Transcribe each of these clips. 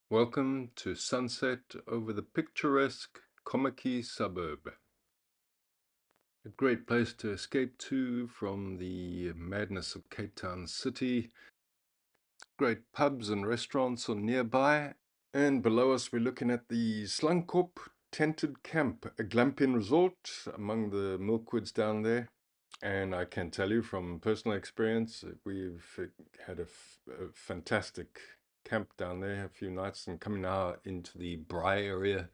Welcome to sunset over the picturesque Kommetjie suburb. A great place to escape to from the madness of Cape Town city. Great pubs and restaurants are nearby. And below us we're looking at the Slankop tented camp, a glamping resort among the milkwoods down there. And I can tell you from personal experience, we've had a fantastic camp down there a few nights, and coming now into the Braai area,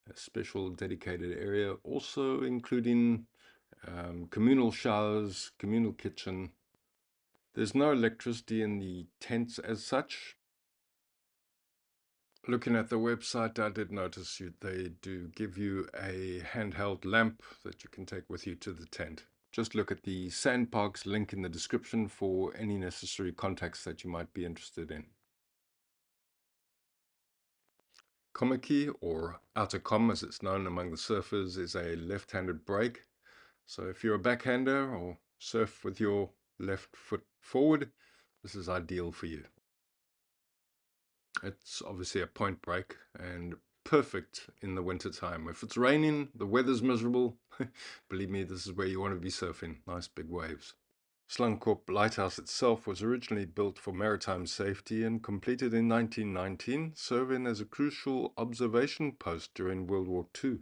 a special dedicated area, also including communal showers, communal kitchen. There's no electricity in the tents as such. Looking at the website, I did notice they do give you a handheld lamp that you can take with you to the tent. Just look at the Sandparks link in the description for any necessary contacts that you might be interested in. Kommetjie, or outer Komm as it's known among the surfers, is a left-handed break. So if you're a backhander or surf with your left foot forward, this is ideal for you. It's obviously a point break and perfect in the winter time. If it's raining, the weather's miserable, believe me, this is where you want to be surfing. Nice big waves. Slankop Lighthouse itself was originally built for maritime safety and completed in 1919, serving as a crucial observation post during World War II.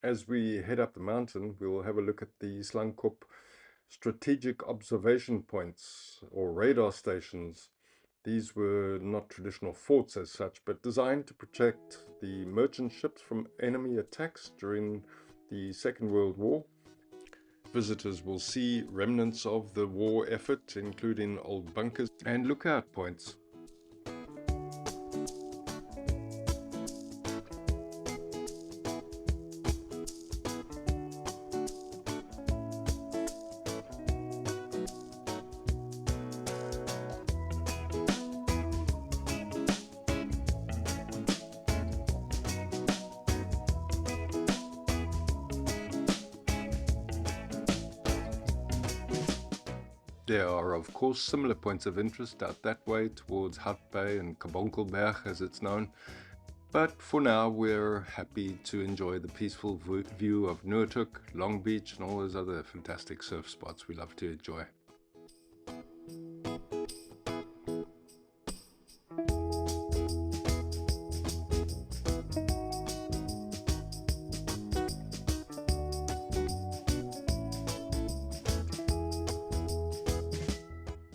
As we head up the mountain, we'll have a look at the Slankop strategic observation points, or radar stations. These were not traditional forts as such, but designed to protect the merchant ships from enemy attacks during the Second World War. Visitors will see remnants of the war effort, including old bunkers and lookout points. There are, of course, similar points of interest out that way towards Hout Bay and Kabonkelberg, as it's known. But for now, we're happy to enjoy the peaceful view of Noordhoek, Long Beach, and all those other fantastic surf spots we love to enjoy.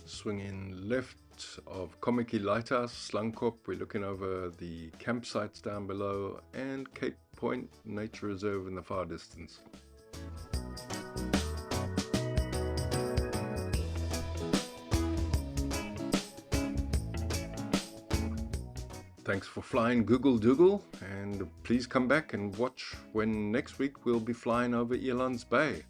Swinging left of Kommetjie Lighthouse, Slankop, we're looking over the campsites down below, and Cape Point Nature Reserve in the far distance. Thanks for flying Google Dougal, and please come back and watch when next week we'll be flying over Elands Bay.